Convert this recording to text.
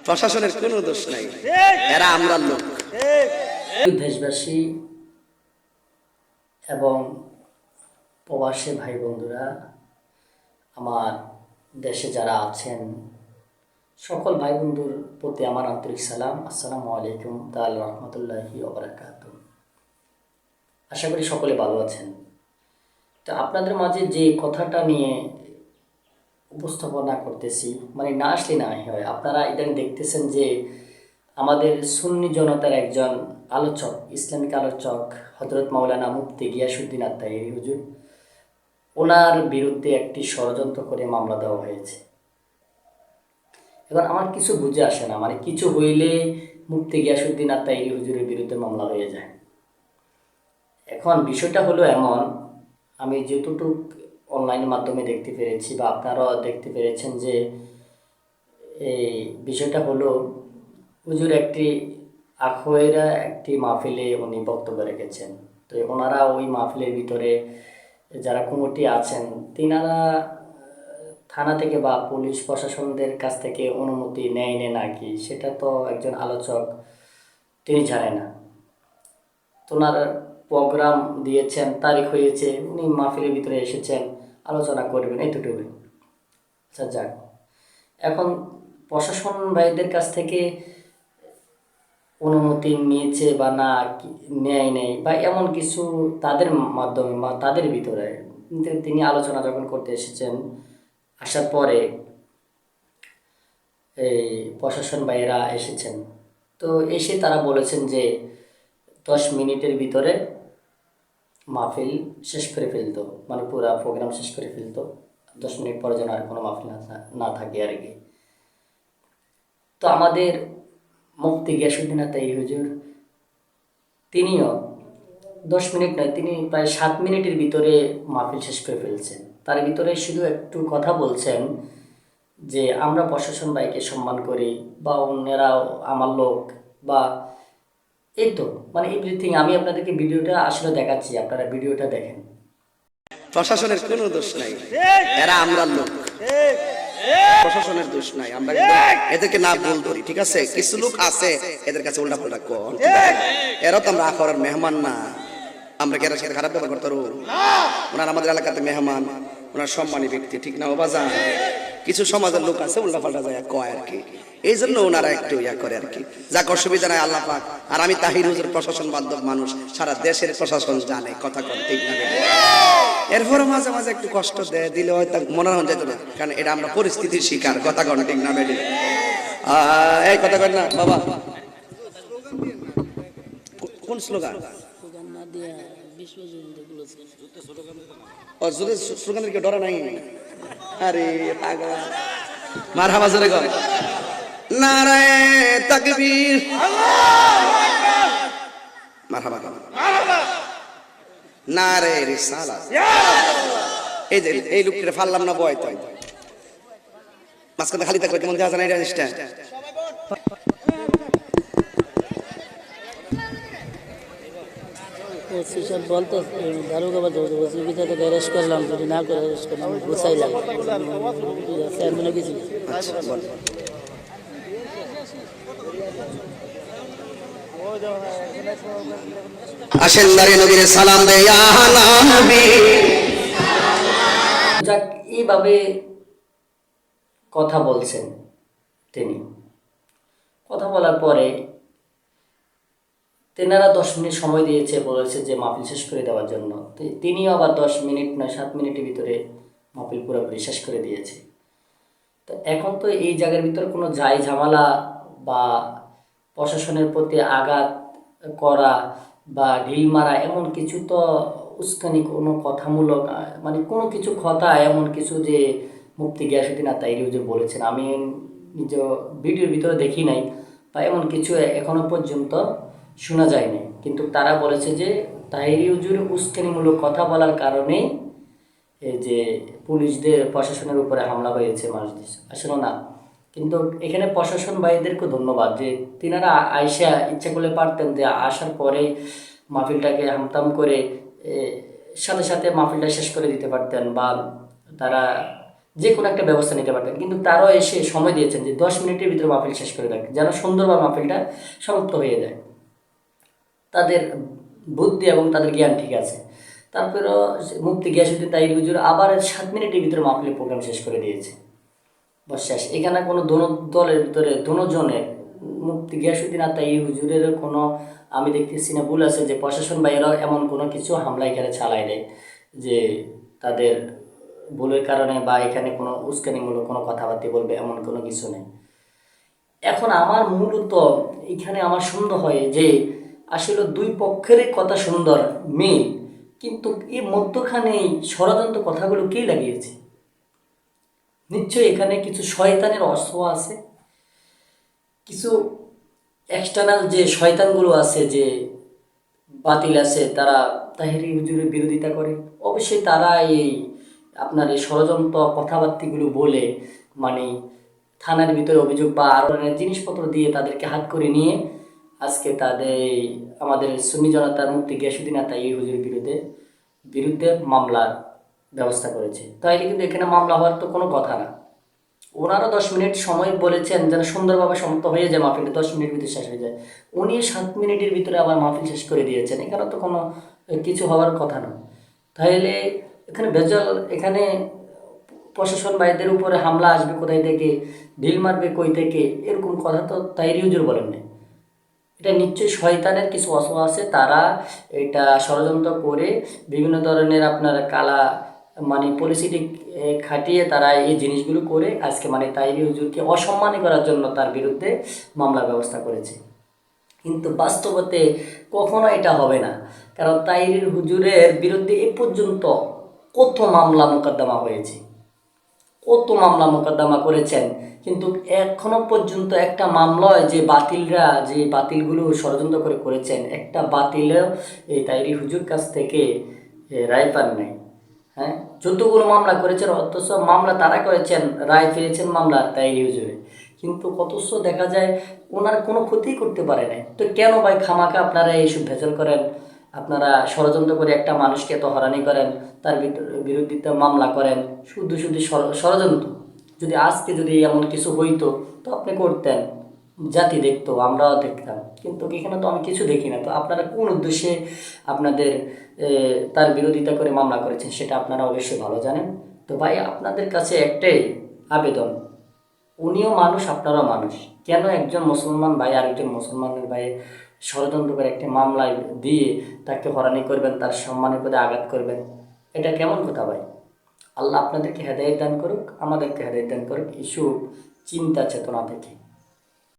প্রশাসনের কোনো দোষ নাই, এরা আমরা লোক। দেশবাসী এবং প্রবাসী ভাই বন্ধুরা, আমার দেশে যারা আছেন সকল ভাই বন্ধুর প্রতি আমার আন্তরিক সালাম। আসসালামু আলাইকুম তাআলা রহমতুল্লাহি ওয়া বারাকাতুহু। আশা করি সকলে ভালো আছেন। তো আপনাদের মাঝে যে কথাটা নিয়ে উপস্থাপনা করতেছি, মানে না আসলে না হয়, আপনারা ইদানিং দেখতেছেন যে আমাদের সুন্নি জনতার একজন আলোচক, ইসলামিক আলোচক হযরত মাওলানা মুফতি গিয়াসউদ্দিন আত-তাহেরি হুজুর, ওনার বিরুদ্ধে একটি ষড়যন্ত্র করে মামলা দেওয়া হয়েছে। এখন আমার কিছু বুঝে আসে না, মানে কিছু হইলে মুফতি গিয়াসউদ্দিন আত-তাহেরি হুজুরের বিরুদ্ধে মামলা হয়ে যায়। এখন বিষয়টা হলো এমন, আমি যতটুকু অনলাইনের মাধ্যমে দেখতে পেরেছি বা আপনারাও দেখতে পেরেছেন যে এই বিষয়টা হলো হুজুর একটি আখোয়াইরা একটি মাহফিলে উনি বক্তব্য রেখেছেন। তো ওনারা ওই মাহফিলের ভিতরে যারা কমিটি আছেন তিনারা থানা থেকে বা পুলিশ প্রশাসনদের কাছ থেকে অনুমতি নেয় নাকি সেটা তো একজন আলোচক তিনি জানেন না। তো ওনার প্রোগ্রাম দিয়েছেন, তারিখ হয়েছে, উনি মাহফিলের ভিতরে এসেছেন, আলোচনা করবেন, এতটুকুই। আচ্ছা যাক, এখন প্রশাসন ভাইদের কাছ থেকে অনুমতি নিয়েছে বা না নেয় নেই বা এমন কিছু তাদের মাধ্যমে বা তাদের ভিতরে তিনি আলোচনা যখন করতে এসেছেন, আসার পরে এই প্রশাসন ভাইয়েরা এসেছেন। তো এসে তারা বলেছেন যে 10 মিনিটের ভিতরে মাহফিল শেষ করে ফেলতো, মানে পুরো প্রোগ্রাম শেষ করে ফেলতো, 10 মিনিট পরে যেন আর কোনো মাহফিল না থাকে আর কি। তো আমাদের মুফতি গিয়াসউদ্দিন আত-তাহেরি হুজুর তিনিও 10 মিনিট নয়, তিনি প্রায় 7 মিনিটের ভিতরে মাহফিল শেষ করে ফেলছেন। তার ভিতরে শুধু একটু কথা বলছেন যে আমরা প্রশাসন ভাইকে সম্মান করি বা অন্যরাও আমার লোক বা এই তো, মানে এভরিথিং। আমি আপনাদেরকে ভিডিওটা আসলে দেখাচ্ছি, আপনারা ভিডিওটা দেখেন। প্রশাসনের কোনো দোষ নাই, এরা আমরা লোক। প্রশাসনের দোষ নাই, আমরা এদেরকে না ভুল ধরি, ঠিক আছে? কিছু লোক আছে এদের কাছে উল্টা পাল্টা কর, এরা তো আমরা আখড়ার মেহমান না। আমরা কি এর সাথে খারাপ ব্যবহার করতে পারবো? ওনার আমাদের এলাকাতে মেহমান, ওনার সম্মানী ব্যক্তি, ঠিক না? ও বাজান, কিছু সমাজের লোক আছে উল্টা পাল্টা যায় কয় আর কি, এই জন্য ওনারা একটু ইয়া করে আর কি। যাক, অসুবিধা নাই, আল্লাহ পাক। আর আমি তাহির হুজুর প্রশাসন বান্ধব মানুষ, সারা দেশের প্রশাসন জানে, কথা কর, ঠিক না? এরপরে মাঝে মাঝে একটু কষ্ট দিলে হয়তো মনে হয় যেত না, কারণ এটা আমরা পরিস্থিতির শিকার, কথা কর, ঠিক না বেডি? এই কথা কর না বাবা। কোন স্লোগান? ও যদি স্লোগানের কেউ ডরা নাই? আরে পাগল, মারহাবা জোরে কর, নারায়ে তাকবীর, মারহাবা কর, নারায়ে রিসালাত। এই যে এই লোকটা ফাললাম না বয়, তাই মাঝখানে খালি থাকলে কেমন দেখা যায় না এই জিনিসটা? সব বলতো দারুগা বা বলছি ভিতরে অ্যারেস্ট করলাম, যদি না করে অ্যারেস্ট করলাম গুছাই লাগে মনে কিছু। আসেন দাঁড়ে নবীর সালাম দে ইয়া নবী। যাক, এইভাবে কথা বলছেন তিনি। কথা বলার পরে তেনারা 10 মিনিট সময় দিয়েছে, বলেছে যে মাহফিল শেষ করে দেওয়ার জন্য। তিনিও আবার 10 মিনিট নয় 7 মিনিটের ভিতরে মাহফিল পুরোপুরি শেষ করে দিয়েছে। তো এখন তো এই জায়গার ভিতরে কোনো ঝামেলা বা প্রশাসনের প্রতি আঘাত করা বা ঢিল মারা এমন কিছু তো উস্কানি, কোনো কথামূলক মানে কোনো কিছু কথা এমন কিছু যে মুফতি গিয়াসউদ্দিন আত-তাহেরি হুজুর বলেছেন আমি নিজ ভিডিওর ভিতরে দেখি নাই বা এমন কিছু এখনো পর্যন্ত শোনা যায়নি। কিন্তু তারা বলেছে যে তাহেরি হুজুর উস্কানিমূলক কথা বলার কারণেই এই যে পুলিশদের প্রশাসনের উপরে হামলা হয়েছে মানুষদের। আসলে না, কিন্তু এখানে প্রশাসন ভাইদেরকে ধন্যবাদ যে তিনারা আইসা ইচ্ছা করলে পারতেন যে আসার পরে মাহফিলটাকে হামতাম করে সাথে সাথে মাহফিলটা শেষ করে দিতে পারতেন, বা তারা যে কোনো একটা ব্যবস্থা নিতে পারতেন, কিন্তু তারাও এসে সময় দিয়েছেন যে 10 মিনিটের ভিতরে মাহফিল শেষ করে দেয়, যেন সুন্দরভাবে মাহফিলটা সমাপ্ত হয়ে যায়। তাদের বুদ্ধি এবং তাদের জ্ঞান ঠিক আছে। তারপরেও মুফতি গিয়াসউদ্দিন তাহির হুজুর আবার 7 মিনিটের ভিতরে মাহফিলের প্রোগ্রাম শেষ করে দিয়েছে। বস শেষ। এখানে কোনো দলের ভিতরে দুজনের মুফতি গিয়াসউদ্দিন আর তাহির হুজুরের কোনো আমি দেখতেছি না ভুল আছে যে প্রশাসন বাইরেও এমন কোনো কিছু হামলা এখানে চালায় দেয় যে তাদের ভুলের কারণে বা এখানে কোনো উস্কানিমূলক কোনো কথাবার্তা বলবে, এমন কোনো কিছু নেই। এখন আমার মূলত এখানে আমার সন্দেহ হয় যে আসলে দুই পক্ষেরই কথা সুন্দর মিল, কিন্তু এই মধ্যখানে এই ষড়যন্ত্র কথাগুলো কে লাগিয়েছে? নিশ্চয়ই এখানে কিছু শয়তানের অস্ত্র আছে, কিছু এক্সটার্নাল যে শয়তানগুলো আছে, যে বাতিল আছে, তারা তাহিরি হুজুরের বিরোধিতা করে। অবশ্যই তারা এই আপনার এই ষড়যন্ত্র কথাবার্তাগুলো বলে মানে থানার ভিতরে অভিযোগ বা আরো অনেক জিনিসপত্র দিয়ে তাদেরকে হাত করে নিয়ে আজকে তাদের আমাদের সুন্নি জনতার মুফতি গিয়াসউদ্দিন আর তাহিরি হুজুরের বিরুদ্ধে মামলার ব্যবস্থা করেছে। তাইলে কিন্তু এখানে মামলা হওয়ার তো কোনো কথা না। ওনারা 10 মিনিট সময় বলেছেন যেন সুন্দরভাবে সমাপ্ত হয়ে যায়, মাহফিলটা 10 মিনিটের ভিতরে শেষ হয়ে যায়। উনি 7 মিনিটের ভিতরে আবার মাহফিল শেষ করে দিয়েছেন, এখানে তো কোনো কিছু হওয়ার কথা না। তাহলে এখানে ভেজাল, এখানে প্রশাসন ভাইদের উপরে হামলা আসবে কোথায় থেকে, ঢিল মারবে কই থেকে, এরকম কথা তো তাহিরি হুজুর বলেন না। এটা নিশ্চয়ই শয়তানের কিছু অস্ত্র আছে, তারা এটা ষড়যন্ত্র করে বিভিন্ন ধরনের আপনার কালা মানে পলিসিটি খাটিয়ে তারা এই জিনিসগুলো করে আজকে মানে তাহিরি হুজুরকে অসম্মানী করার জন্য তার বিরুদ্ধে মামলার ব্যবস্থা করেছে। কিন্তু বাস্তবতে কখনো এটা হবে না, কারণ তাহিরি হুজুরের বিরুদ্ধে এ পর্যন্ত কত মামলা মোকদ্দমা হয়েছে, কত মামলা মোকদ্দমা করেছেন, কিন্তু এখনো পর্যন্ত একটা মামলায় যে বাতিলগুলো ষড়যন্ত্র করেছেন, একটা বাতিলও এই তাহিরি হুজুর কাছ থেকে রায় পান নাই। হ্যাঁ, যতগুলো মামলা করেছেন অথচ মামলা তারা করেছেন, রায় পেয়েছেন মামলা তাহিরি হুজুরে, কিন্তু অথচ দেখা যায় ওনার কোনো ক্ষতি করতে পারে নাই। তো কেন ভাই খামাখা আপনারা এইসব ভেজাল করেন? আপনারা ষড়যন্ত্র করে একটা মানুষকে এত হয়রানি করেন, তার বিরুদ্ধে মামলা করেন, শুধু শুধু ষড়যন্ত্র। যদি আজকে যদি এমন কিছু হইতো তো আপনি করতেন, জাতি দেখতো, আমরাও দেখতাম, কিন্তু এখানে তো আমি কিছু দেখি না। তো আপনারা কোন উদ্দেশ্যে আপনাদের তার বিরোধিতা করে মামলা করেছেন সেটা আপনারা অবশ্যই ভালো জানেন। তো ভাই আপনাদের কাছে একটাই আবেদন, উনিও মানুষ আপনারাও মানুষ, কেন একজন মুসলমান ভাই আরেকজন মুসলমানের ভাই ষড়যন্ত্র করে একটি মামলায় দিয়ে তাকে হয়রানি করবেন, তার সম্মানের প্রতি আঘাত করবেন? এটা কেমন কথা ভাই? আল্লাহ আপনাদেরকে হেদায়েত দান করুক, আমাদেরকে হেদায়েত দান করুক এইসব চিন্তা চেতনা থেকে।